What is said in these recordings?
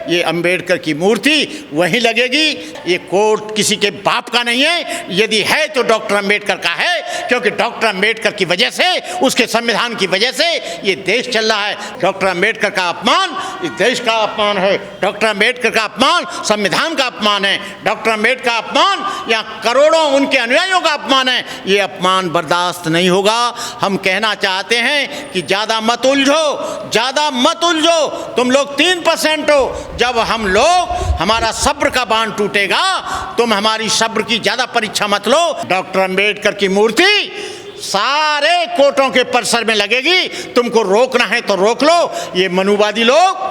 ये अंबेडकर की मूर्ति वहीं लगेगी। ये कोर्ट किसी के बाप का नहीं है, यदि है तो डॉक्टर अंबेडकर का है, क्योंकि डॉक्टर अंबेडकर की वजह से, उसके संविधान की वजह से ये देश चल रहा है। डॉक्टर अंबेडकर का अपमान इस देश का अपमान है, डॉक्टर अंबेडकर का अपमान संविधान का अपमान है, डॉक्टर अंबेडकर का अपमान या करोड़ों उनके अनुयायियों का अपमान है। ये अपमान बर्दाश्त नहीं होगा। हम कहना चाहते हैं कि ज़्यादा मत उलझो, ज़्यादा मत उलझो। तुम लोग 3% हो। जब हम लोग, हमारा सब्र का बांध टूटेगा, तुम हमारी सब्र की ज़्यादा परीक्षा मत लो। डॉक्टर अंबेडकर की मूर्ति सारे कोर्टों के परिसर में लगेगी। तुमको रोकना है तो रोक लो। ये मनुवादी लोग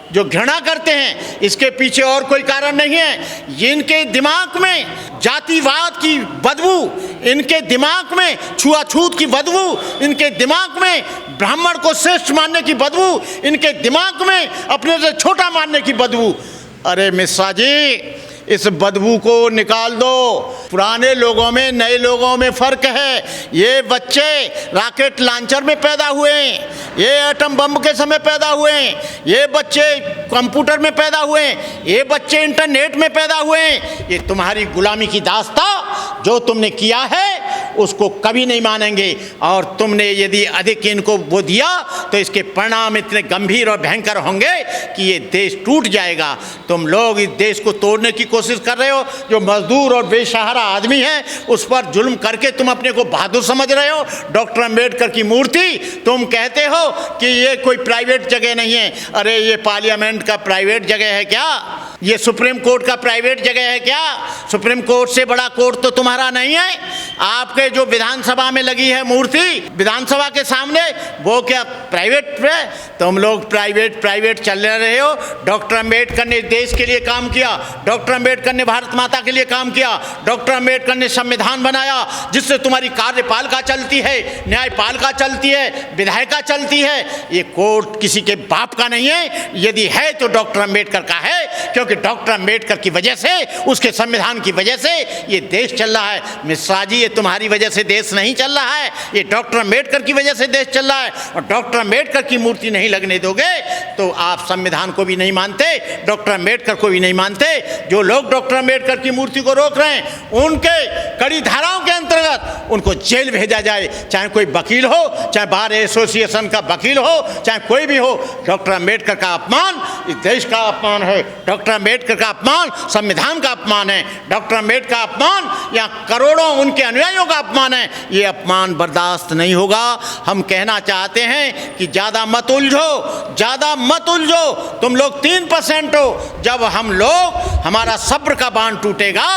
जो घृणा करते हैं, इसके पीछे और कोई कारण नहीं है। इनके दिमाग में जातिवाद की बदबू, इनके दिमाग में छुआछूत की बदबू, इनके दिमाग में ब्राह्मण को श्रेष्ठ मानने की बदबू, इनके दिमाग में अपने से छोटा मानने की बदबू। अरे मिश्रा जी, इस बदबू को निकाल दो। पुराने लोगों में नए लोगों में फ़र्क है। ये बच्चे रॉकेट लॉन्चर में पैदा हुए हैं, ये एटम बम के समय पैदा हुए हैं, ये बच्चे कंप्यूटर में पैदा हुए हैं, ये बच्चे इंटरनेट में पैदा हुए हैं। ये तुम्हारी गुलामी की दास्तां जो तुमने किया है उसको कभी नहीं मानेंगे। और तुमने यदि अधिक इनको वो दिया तो इसके परिणाम इतने गंभीर और भयंकर होंगे कि ये देश टूट जाएगा। तुम लोग इस देश को तोड़ने की कोशिश कर रहे हो। जो मजदूर और बेसहारा आदमी है उस पर जुल्म करके तुम अपने को बहादुर समझ रहे हो। डॉक्टर अंबेडकर की मूर्ति, तुम कहते हो कि ये कोई प्राइवेट जगह नहीं है। अरे ये पार्लियामेंट का प्राइवेट जगह है क्या? ये सुप्रीम कोर्ट का प्राइवेट जगह है क्या? सुप्रीम कोर्ट से बड़ा कोर्ट तो तुम्हारा नहीं है। आपके जो विधानसभा में लगी है मूर्ति, विधानसभा के सामने, वो क्या प्राइवेट है? तुम लोग प्राइवेट चल रहे हो। डॉक्टर अंबेडकर ने देश के लिए काम किया, डॉक्टर अंबेडकर ने भारत माता के लिए काम किया, डॉक्टर अंबेडकर ने संविधान बनाया जिससे तुम्हारी कार्यपालिका चलती है, न्यायपालिका चलती है, विधायिका चलती है। ये कोर्ट किसी के बाप का नहीं है, यदि है तो डॉक्टर अंबेडकर का है, क्योंकि डॉक्टर अंबेडकर की वजह से, उसके संविधान की वजह से ये देश चल रहा है। मिश्रा जी, ये तुम्हारी वजह से देश नहीं चल रहा है, ये डॉक्टर अंबेडकर की वजह से देश चल रहा है। और डॉक्टर अंबेडकर की मूर्ति नहीं लगने दोगे तो आप संविधान को भी नहीं मानते, डॉक्टर अंबेडकर को भी नहीं मानते। जो लोग डॉक्टर अंबेडकर की मूर्ति को रोक रहे हैं, उनके कड़ी धाराओं के अंतर्गत उनको जेल भेजा जाए, चाहे कोई वकील हो, चाहे बार एसोसिएशन का वकील हो, चाहे कोई भी हो। डॉक्टर अंबेडकर का अपमान इस देश का अपमान है, डॉक्टर अंबेडकर का अपमान संविधान का अपमान है, डॉक्टर अंबेडकर का अपमान या करोड़ों उनके अनुयायियों का अपमान है। ये अपमान बर्दाश्त नहीं होगा। हम कहना चाहते हैं कि ज़्यादा मत उलझो, ज़्यादा मत उलझो। तुम लोग 3% हो। जब हम लोग, हमारा सब्र का बांध टूटेगा,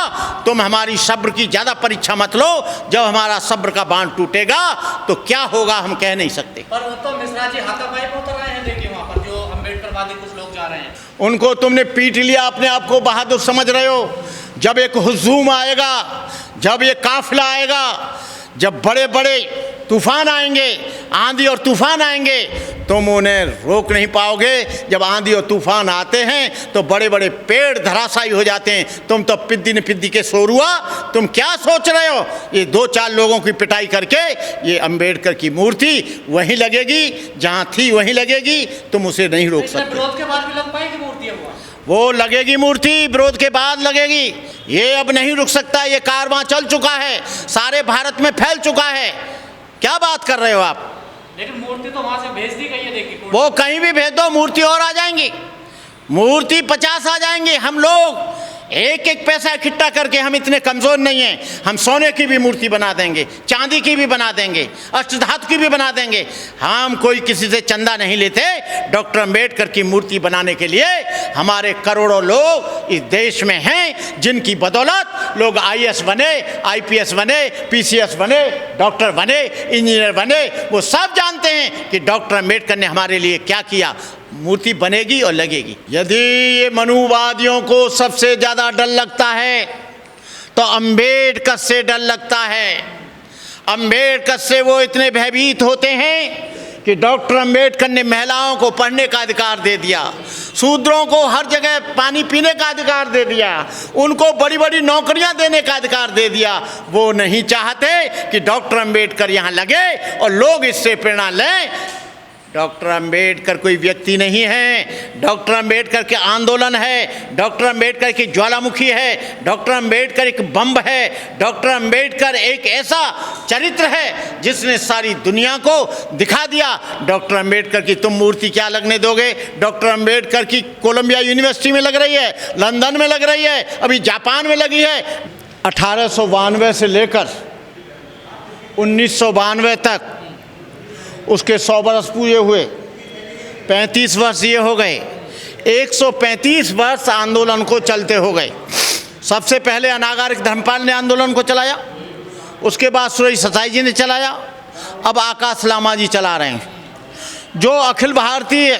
तुम हमारी सब्र की ज़्यादा परीक्षा मत लो। जब हमारा सब्र का बांध टूटेगा तो क्या होगा हम कह नहीं सकते। पर वो तो मिश्रा जी हाथापाई पे उतर रहे हैं, देखिए वहाँ पर जो अंबेडकरवादी कुछ लोग जा रहे हैं। उनको तुमने पीट लिया, अपने आप को बहादुर समझ रहे हो। जब एक हुजूम आएगा, जब ये काफिला आएगा, जब बड़े बड़े तूफान आएंगे, आंधी और तूफान आएंगे, तुम उन्हें रोक नहीं पाओगे। जब आंधी और तूफान आते हैं तो बड़े बड़े पेड़ धराशायी हो जाते हैं। तुम तो पिद्दी ने पिद्दी के सो रुआ। तुम क्या सोच रहे हो? ये 2-4 लोगों की पिटाई करके ये अंबेडकर की मूर्ति वहीं लगेगी, जहाँ थी वहीं लगेगी। तुम उसे नहीं रोक सकते। विरोध के बाद भी लग पाएगी मूर्ति? वो लगेगी मूर्ति, विरोध के बाद लगेगी। ये अब नहीं रुक सकता। ये कारवां चल चुका है, सारे भारत में फैल चुका है। क्या बात कर रहे हो आप? लेकिन मूर्ति तो वहां से भेज दी गई है, देखिए। वो कहीं भी भेज दो, मूर्ति और आ जाएंगी, मूर्ति 50 आ जाएंगी। हम लोग एक एक पैसा इकट्ठा करके, हम इतने कमज़ोर नहीं हैं। हम सोने की भी मूर्ति बना देंगे, चांदी की भी बना देंगे, अष्टधातु की भी बना देंगे। हम कोई किसी से चंदा नहीं लेते। डॉक्टर अंबेडकर की मूर्ति बनाने के लिए हमारे करोड़ों लोग इस देश में हैं, जिनकी बदौलत लोग IAS बने, IPS बने, PCS बने, डॉक्टर बने, इंजीनियर बने। वो सब जानते हैं कि डॉक्टर अंबेडकर ने हमारे लिए क्या किया। मूर्ति बनेगी और लगेगी। यदि ये मनुवादियों को सबसे ज़्यादा डर लगता है तो अंबेडकर से डर लगता है। अंबेडकर से वो इतने भयभीत होते हैं कि डॉक्टर अंबेडकर ने महिलाओं को पढ़ने का अधिकार दे दिया, शूद्रों को हर जगह पानी पीने का अधिकार दे दिया, उनको बड़ी बड़ी नौकरियां देने का अधिकार दे दिया। वो नहीं चाहते कि डॉक्टर अंबेडकर यहाँ लगे और लोग इससे प्रेरणा लें। डॉक्टर अंबेडकर कोई व्यक्ति नहीं है, डॉक्टर अंबेडकर के आंदोलन है, डॉक्टर अंबेडकर की ज्वालामुखी है, डॉक्टर अंबेडकर एक बम है, डॉक्टर अंबेडकर एक ऐसा चरित्र है जिसने सारी दुनिया को दिखा दिया। डॉक्टर अंबेडकर की तुम मूर्ति क्या लगने दोगे? डॉक्टर अंबेडकर की कोलंबिया यूनिवर्सिटी में लग रही है, लंदन में लग रही है, अभी जापान में लगी है। 1892 से लेकर 1992 तक उसके 100 वर्ष पूरे हुए, 35 वर्ष ये हो गए, 135 वर्ष आंदोलन को चलते हो गए। सबसे पहले अनागारिक धर्मपाल ने आंदोलन को चलाया, उसके बाद सुरेश ससाई जी ने चलाया, अब आकाश लामा जी चला रहे हैं। जो अखिल भारतीय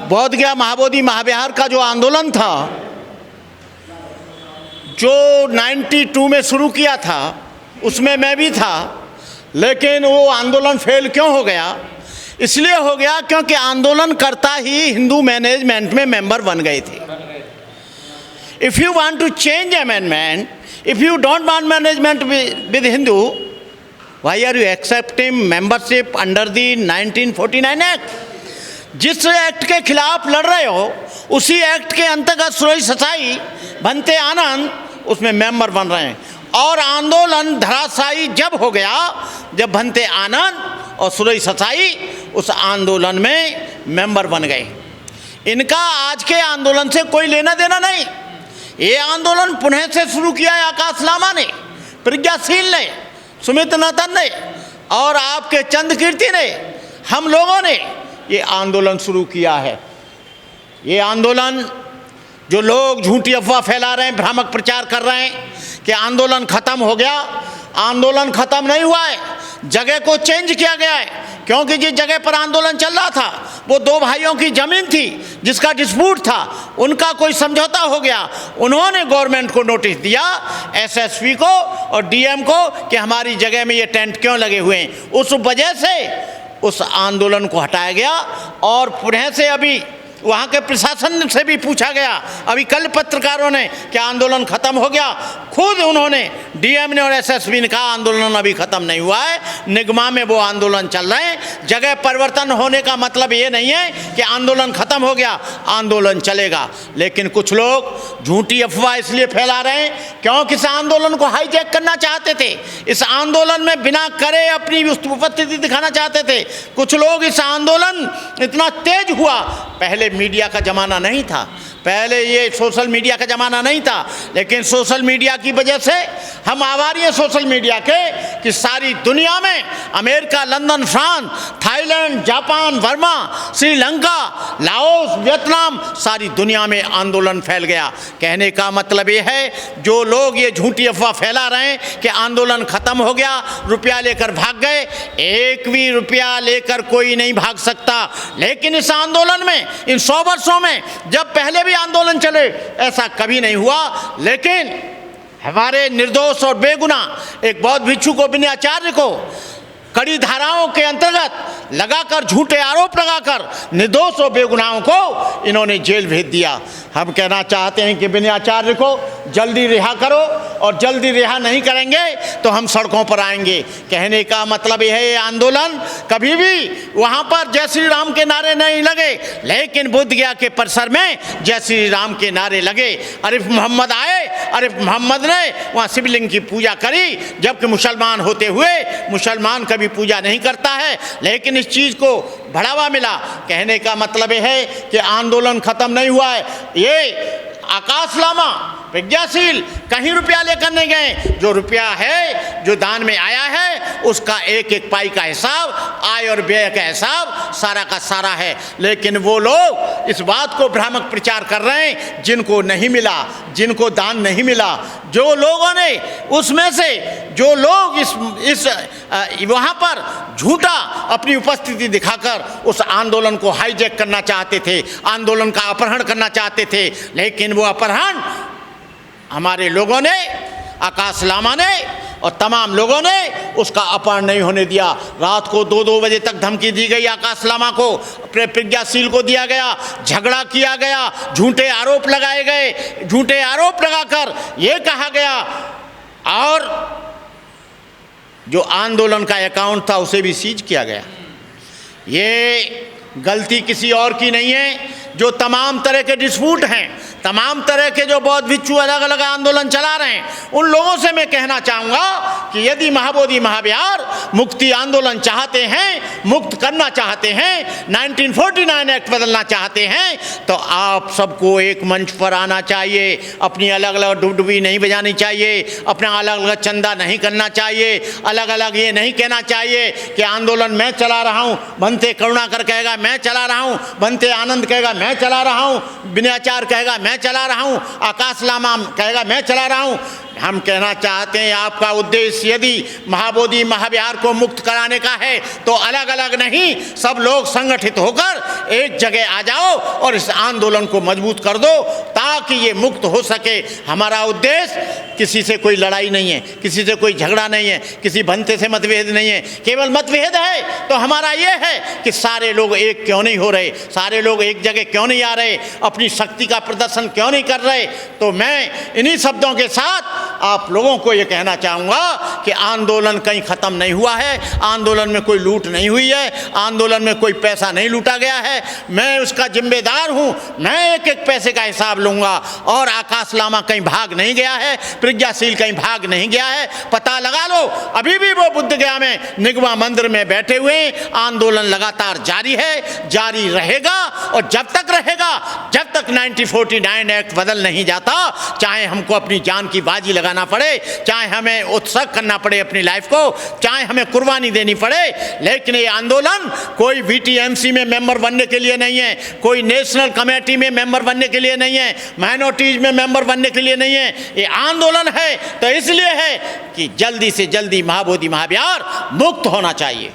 बोध गया महाबोधि महाविहार का जो आंदोलन था, जो 92 में शुरू किया था, उसमें मैं भी था, लेकिन वो आंदोलन फेल क्यों हो गया? इसलिए हो गया क्योंकि आंदोलनकर्ता ही हिंदू मैनेजमेंट में मेंबर बन गए थे। If you want to change amendment, if you don't want management with Hindu, why are you accepting membership under the 1949 act? जिस एक्ट के खिलाफ लड़ रहे हो, उसी एक्ट के अंतर्गत सुरेश ससाई, भंते आनंद उसमें मेंबर बन रहे हैं। और आंदोलन धराशायी जब हो गया जब भंते आनंद और सुरेश ससाई उस आंदोलन में मेंबर बन गए। इनका आज के आंदोलन से कोई लेना देना नहीं। ये आंदोलन पुणे से शुरू किया है आकाश लामा ने, प्रज्ञाशील ने, सुमित नाथन ने और आपके चंद कीर्ति ने, हम लोगों ने ये आंदोलन शुरू किया है। ये आंदोलन जो लोग झूठी अफवाह फैला रहे हैं, भ्रामक प्रचार कर रहे हैं कि आंदोलन खत्म हो गया, आंदोलन खत्म नहीं हुआ है, जगह को चेंज किया गया है। क्योंकि जिस जगह पर आंदोलन चल रहा था वो 2 भाइयों की ज़मीन थी जिसका डिस्प्यूट था, उनका कोई समझौता हो गया। उन्होंने गवर्नमेंट को नोटिस दिया, एसएसपी को और डीएम को, कि हमारी जगह में ये टेंट क्यों लगे हुए हैं। उस वजह से उस आंदोलन को हटाया गया और पुणे से अभी वहाँ के प्रशासन से भी पूछा गया, अभी कल पत्रकारों ने, कि आंदोलन खत्म हो गया। खुद उन्होंने, डीएम ने और एसएसपी ने कहा आंदोलन अभी खत्म नहीं हुआ है, निगमा में वो आंदोलन चल रहे हैं। जगह परिवर्तन होने का मतलब ये नहीं है कि आंदोलन खत्म हो गया, आंदोलन चलेगा। लेकिन कुछ लोग झूठी अफवाह इसलिए फैला रहे हैं क्योंकि इस आंदोलन को हाईजैक करना चाहते थे, इस आंदोलन में बिना करे अपनी उपस्थिति दिखाना चाहते थे। कुछ लोग, इस आंदोलन इतना तेज हुआ, पहले मीडिया का ज़माना नहीं था, पहले ये सोशल मीडिया का ज़माना नहीं था, लेकिन सोशल मीडिया की वजह से हम आभारी हैं सोशल मीडिया के कि सारी दुनिया में, America, London, France, Thailand, Japan, Burma, Sri Lanka, Laos, Vietnam, सारी दुनिया में आंदोलन फैल गया। कहने का मतलब ये है, जो लोग ये झूठी अफवाह फैला रहे हैं कि आंदोलन खत्म हो गया, रुपया लेकर भाग गए, एक भी रुपया लेकर कोई नहीं भाग सकता। लेकिन इस आंदोलन में, इन 100 वर्षों में, जब पहले भी आंदोलन चले ऐसा कभी नहीं हुआ, लेकिन हमारे निर्दोष और बेगुनाह एक बौद्ध भिक्षु को, विनयाचार्य को कड़ी धाराओं के अंतर्गत लगाकर, झूठे आरोप लगाकर निर्दोष और बेगुनाहों को इन्होंने जेल भेज दिया। हम कहना चाहते हैं कि विनयाचार्य को जल्दी रिहा करो, और जल्दी रिहा नहीं करेंगे तो हम सड़कों पर आएंगे। कहने का मतलब यह है, ये आंदोलन कभी भी वहाँ पर जय श्री राम के नारे नहीं लगे, लेकिन बोध गया के परिसर में जय श्री राम के नारे लगे। आरिफ मोहम्मद आए, आरिफ मोहम्मद ने वहाँ शिवलिंग की पूजा करी, जबकि मुसलमान होते हुए मुसलमान कभी पूजा नहीं करता है, लेकिन इस चीज़ को बढ़ावा मिला। कहने का मतलब यह है कि आंदोलन खत्म नहीं हुआ है। ये आकाश लामा प्रज्ञाशील कहीं रुपया लेकर नहीं गए, जो रुपया है, जो दान में आया है, उसका एक एक पाई का हिसाब, आय और व्यय का हिसाब सारा का सारा है। लेकिन वो लोग इस बात को भ्रामक प्रचार कर रहे हैं जिनको नहीं मिला, जिनको दान नहीं मिला, जो लोगों ने, उसमें से जो लोग इस वहाँ पर झूठा अपनी उपस्थिति दिखाकर उस आंदोलन को हाईजैक करना चाहते थे, आंदोलन का अपहरण करना चाहते थे, लेकिन वो अपहरण हमारे लोगों ने, आकाश लामा ने और तमाम लोगों ने उसका अपहरण नहीं होने दिया। रात को 2-2 बजे तक धमकी दी गई आकाश लामा को, प्रज्ञाशील को दिया गया, झगड़ा किया गया, झूठे आरोप लगाए गए, झूठे आरोप लगाकर ये कहा गया, और जो आंदोलन का अकाउंट था उसे भी सीज किया गया। ये गलती किसी और की नहीं है। जो तमाम तरह के डिस्प्यूट हैं, तमाम तरह के जो बौद्ध भिक्षु अलग अलग आंदोलन चला रहे हैं, उन लोगों से मैं कहना चाहूँगा कि यदि महाबोधि महाविहार मुक्ति आंदोलन चाहते हैं, मुक्त करना चाहते हैं, 1949 एक्ट बदलना चाहते हैं, तो आप सबको एक मंच पर आना चाहिए। अपनी अलग अलग डुबडुबी नहीं बजानी चाहिए, अपना अलग अलग चंदा नहीं करना चाहिए, अलग अलग ये नहीं कहना चाहिए कि आंदोलन मैं चला रहा हूँ, बनते करुणाकर कहेगा मैं चला रहा हूँ, बनते आनंद कहेगा मैं चला रहा हूँ, विनयाचार कहेगा मैं चला रहा हूँ, आकाश लामा कहेगा मैं चला रहा हूँ। हम कहना चाहते हैं आपका उद्देश्य यदि महाबोधि महाविहार को मुक्त कराने का है तो अलग अलग नहीं, सब लोग संगठित होकर एक जगह आ जाओ और इस आंदोलन को मजबूत कर दो ताकि ये मुक्त हो सके। हमारा उद्देश्य किसी से कोई लड़ाई नहीं है, किसी से कोई झगड़ा नहीं है, किसी भंते से मतभेद नहीं है। केवल मतभेद है तो हमारा ये है कि सारे लोग एक क्यों नहीं हो रहे, सारे लोग एक जगह क्यों नहीं आ रहे, अपनी शक्ति का प्रदर्शन क्यों नहीं कर रहे। तो मैं इन्हीं शब्दों के साथ आप लोगों को ये कहना चाहूँगा कि आंदोलन कहीं ख़त्म नहीं हुआ है, आंदोलन में कोई लूट नहीं हुई है, आंदोलन में कोई पैसा नहीं लूटा गया है। मैं उसका जिम्मेदार हूँ, मैं एक एक पैसे का हिसाब लूँगा। और आकाश लामा कहीं भाग नहीं गया है, प्रज्ञाशील कहीं भाग नहीं गया है। पता लगा लो, अभी भी वो बुद्ध गया में निगमा मंदिर में बैठे हुए। आंदोलन लगातार जारी है, जारी रहेगा और जब तक रहेगा, जब तक 1949 एक्ट बदल नहीं जाता, चाहे हमको अपनी जान की बाजी लगाना पड़े, चाहे हमें उत्सर्ग करना पड़े अपनी लाइफ को, चाहे हमें कुर्बानी देनी पड़े, लेकिन ये आंदोलन कोई बीटीएमसी में मेंबर बनने के लिए नहीं है, कोई नेशनल कमेटी में मेंबर बनने के लिए नहीं है, माइनॉरिटीज में मेंबर बनने के लिए नहीं है। ये आंदोलन है तो इसलिए है कि जल्दी से जल्दी महाबोधि महाविहार मुक्त होना चाहिए।